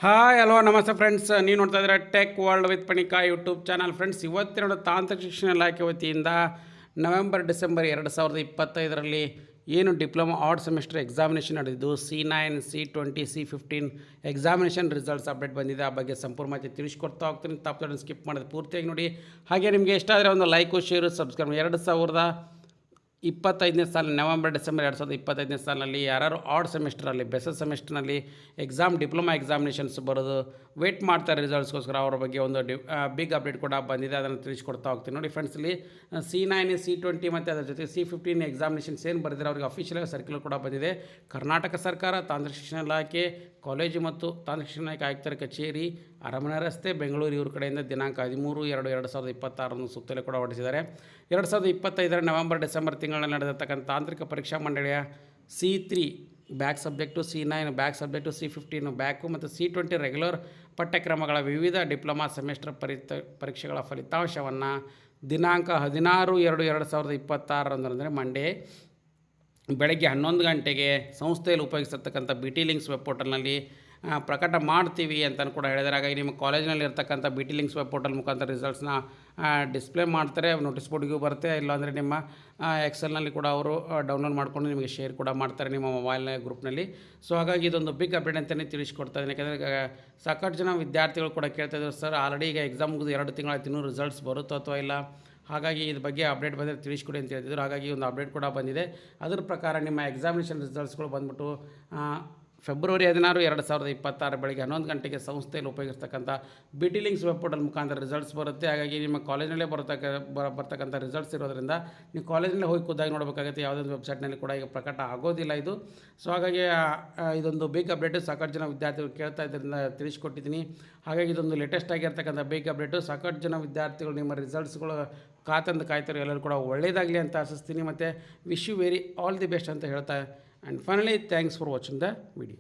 Hi hello ನಮಸ್ತೆ friends, ನೀವು ನೋಡ್ತಾ ಇದ್ದೀರಾ tech world with Panika YouTube channel. Friends, ಇವತ್ತಿನ ತಾಂತ್ರಿಕ ಶಿಕ್ಷಣ ಇಲಾಖೆ ವತಿಯಿಂದ ನವೆಂಬರ್ ಡಿಸೆಂಬರ್ 2025ರಲ್ಲಿ ಏನು ಡಿಪ್ಲೊಮಾ ಆರ್ಡ್ ಸೆಮಿಸ್ಟರ್ ಎಕ್ಸಾಮಿನೇಷನ್ ನಡೆದಿದ್ದು C9 C20 C15 examination results update ಬಂದಿದೆ. ಆ ಬಗ್ಗೆ ಸಂಪೂರ್ಣ ಮಾಹಿತಿ ತಿಳಿಸ್ಕೊಡ್ತಾ ಹೋಗ್ತೀನಿ. ತಪ್ಪದೆ ಸ್ಕಿಪ್ ಮಾಡೋದು ಪೂರ್ತಿಯಾಗಿ ನೋಡಿ. ಹಾಗೆ ನಿಮಗೆ ಇಷ್ಟ ಆದರೆ ಒಂದು ಲೈಕು ಶೇರು ಸಬ್ಸ್ಕ್ರೈಬ್. 2025ನೇ ಸಾಲ ನವೆಂಬರ್ ಡಿಸೆಂಬರ್ 2025ನೇ ಸಾಲಿನಲ್ಲಿ ಯಾರು ಆರ್ಡ್ ಸೆಮಿಸ್ಟ್ರಲ್ಲಿ ಬೆಸಸ್ ಸೆಮಿಸ್ಟರ್ನಲ್ಲಿ ಡಿಪ್ಲೊಮಾ ಎಕ್ಸಾಮಿನೇಷನ್ಸ್ ಬರೋದು ವೇಟ್ ಮಾಡ್ತಾರೆ ರಿಸಲ್ಟ್ಸ್ಗೋಸ್ಕರ, ಅವರ ಬಗ್ಗೆ ಒಂದು ಬಿಗ್ ಅಪ್ಡೇಟ್ ಕೂಡ ಬಂದಿದೆ. ಅದನ್ನು ತಿಳಿಸ್ಕೊಡ್ತಾ ಹೋಗ್ತೀನಿ. ನೋಡಿ ಫ್ರೆಂಡ್ಸ್, ಇಲ್ಲಿ C9 C20 ಮತ್ತು ಅದರ ಜೊತೆ C15 ಎಕ್ಸಾಮಿನೇಷನ್ಸ್ ಏನು ಬರೆದಿದ್ದಾರೆ ಅವರಿಗೆ ಅಫಿಷಿಯಲ್ ಸರ್ಕ್ಯುಲರ್ ಕೂಡ ಬಂದಿದೆ. ಕರ್ನಾಟಕ ಸರ್ಕಾರ, ತಾಂತ್ರಿಕ ಶಿಕ್ಷಣ ಇಲಾಖೆ, ಕಾಲೇಜು ಮತ್ತು ತಾಂತ್ರಿಕ ಶಿಕ್ಷಣ ಇಲಾಖೆ ಆಯುಕ್ತರ ಕಚೇರಿ, ಅರಮನೆ ರಸ್ತೆ, ಬೆಂಗಳೂರು ಇವ್ರ ಕಡೆಯಿಂದ ದಿನಾಂಕ 13/2/2026 ಸುತ್ತಲೇ ಕೂಡ ಹೊರಡಿಸಿದ್ದಾರೆ. 2025 ನವೆಂಬರ್ ಡಿಸೆಂಬರ್ ತಿಂಗಳಲ್ಲಿ ನಡೆದಿರ್ತಕ್ಕಂಥ ತಾಂತ್ರಿಕ ಪರೀಕ್ಷಾ ಮಂಡಳಿಯ C3 back subject, C9 back subject, C15 back ಮತ್ತು C20 ರೆಗ್ಯುಲರ್ ಪಠ್ಯಕ್ರಮಗಳ ವಿವಿಧ ಡಿಪ್ಲೊಮಾ ಸೆಮಿಸ್ಟರ್ ಪರೀಕ್ಷೆಗಳ ಫಲಿತಾಂಶವನ್ನು ದಿನಾಂಕ 16/2/2026 ಅಂದರೆ ಮಂಡೇ ಬೆಳಗ್ಗೆ 11 ಗಂಟೆಗೆ ಸಂಸ್ಥೆಯಲ್ಲಿ ಉಪಯೋಗಿಸಿರ್ತಕ್ಕಂಥ BT ಲಿಂಕ್ಸ್ ವೆಬ್ ಪೋರ್ಟಲ್ನಲ್ಲಿ ಪ್ರಕಟ ಮಾಡ್ತೀವಿ ಅಂತಲೂ ಕೂಡ ಹೇಳಿದ್ದಾರೆ. ಹಾಗಾಗಿ ನಿಮ್ಮ ಕಾಲೇಜಿನಲ್ಲಿ ಇರ್ತಕ್ಕಂಥ BT ಲಿಂಕ್ಸ್ ವೆಬ್ ಪೋರ್ಟಲ್ ಮುಖಾಂತರ ರಿಸಲ್ಟ್ಸ್ನ ಡಿಸ್ಪ್ಲೇ ಮಾಡ್ತಾರೆ. ನೋಟಿಸ್ ಬೋರ್ಡಿಗೂ ಬರುತ್ತೆ, ಇಲ್ಲಾಂದರೆ ನಿಮ್ಮ ಎಕ್ಸೆಲ್ನಲ್ಲಿ ಕೂಡ ಅವರು ಡೌನ್ಲೋಡ್ ಮಾಡಿಕೊಂಡು ನಿಮಗೆ ಶೇರ್ ಕೂಡ ಮಾಡ್ತಾರೆ ನಿಮ್ಮ ಮೊಬೈಲ್ ಗ್ರೂಪ್ನಲ್ಲಿ. ಸೊ ಹಾಗಾಗಿ ಇದೊಂದು ಬಿಗ್ ಅಪ್ಡೇಟ್ ಅಂತಲೇ ತಿಳಿಸ್ಕೊಡ್ತಾ ಇದ್ದೀನಿ. ಯಾಕೆಂದರೆ ಸಾಕಷ್ಟು ಜನ ವಿದ್ಯಾರ್ಥಿಗಳು ಕೂಡ ಕೇಳ್ತಾ ಇದ್ದಾರೆ, ಸರ್ ಆಲ್ರೆಡಿ ಈಗ ಎಕ್ಸಾಮ್ ಮುಗಿದು 2 ತಿಂಗಳಾಯ್ತು, ಇನ್ನೂ ರಿಸಲ್ಟ್ಸ್ ಬರುತ್ತೋ ಅಥವಾ ಇಲ್ಲ, ಹಾಗಾಗಿ ಇದ್ರ ಬಗ್ಗೆ ಅಪ್ಡೇಟ್ ಬಂದರೆ ತಿಳಿಸ್ಕೊಡಿ ಅಂತ ಹೇಳ್ತಿದ್ರು. ಹಾಗಾಗಿ ಒಂದು ಅಪ್ಡೇಟ್ ಕೂಡ ಬಂದಿದೆ. ಅದರ ಪ್ರಕಾರ ನಿಮ್ಮ ಎಕ್ಸಾಮಿನೇಷನ್ ರಿಸಲ್ಟ್ಸ್ಗಳು ಬಂದ್ಬಿಟ್ಟು ಫೆಬ್ರವರಿ 16, 2026 ಬೆಳಗ್ಗೆ 11 ಗಂಟೆಗೆ ಸಂಸ್ಥೆಯಲ್ಲಿ ಉಪಯೋಗಿಸ್ತಕ್ಕಂಥ BT ಲಿಂಕ್ಸ್ ವೆಬ್ ಪೋರ್ಟಲ್ ಮುಖಾಂತರ ರಿಸಲ್ಟ್ಸ್ ಬರುತ್ತೆ. ಹಾಗಾಗಿ ನಿಮ್ಮ ಕಾಲೇಜಿನಲ್ಲೇ ಬರ್ತಕ್ಕಂಥ ರಿಸಲ್ಟ್ಸ್ ಇರೋದ್ರಿಂದ ನೀವು ಕಾಲೇಜಿನಲ್ಲೇ ಹೋಗಿ ಖುದ್ದಾಗಿ ನೋಡಬೇಕಾಗುತ್ತೆ. ಯಾವುದೊಂದು ವೆಬ್ಸೈಟ್ನಲ್ಲಿ ಕೂಡ ಈಗ ಪ್ರಕಟ ಆಗೋದಿಲ್ಲ ಇದು. ಸೊ ಹಾಗಾಗಿ ಇದೊಂದು ಬಿಗ್ ಅಪ್ಡೇಟು ಸಾಕಷ್ಟು ಜನ ವಿದ್ಯಾರ್ಥಿಗಳು ಕೇಳ್ತಾ ಇದ್ದರಿಂದ ತಿಳಿಸ್ಕೊಟ್ಟಿದ್ದೀನಿ. ಹಾಗಾಗಿ ಇದೊಂದು ಲೇಟೆಸ್ಟ್ ಆಗಿರ್ತಕ್ಕಂಥ ಬಿಗ್ ಅಪ್ಡೇಟು. ಸಾಕಷ್ಟು ಜನ ವಿದ್ಯಾರ್ಥಿಗಳು ನಿಮ್ಮ ರಿಸಲ್ಟ್ಸ್ಗಳು ಕಾಯ್ತಾರೆ. ಎಲ್ಲರೂ ಕೂಡ ಒಳ್ಳೆಯದಾಗಲಿ ಅಂತ ಆಶಿಸ್ತೀನಿ. ಮತ್ತು wish you very all the best ಅಂತ ಹೇಳ್ತಾ. And finally, thanks for watching the video.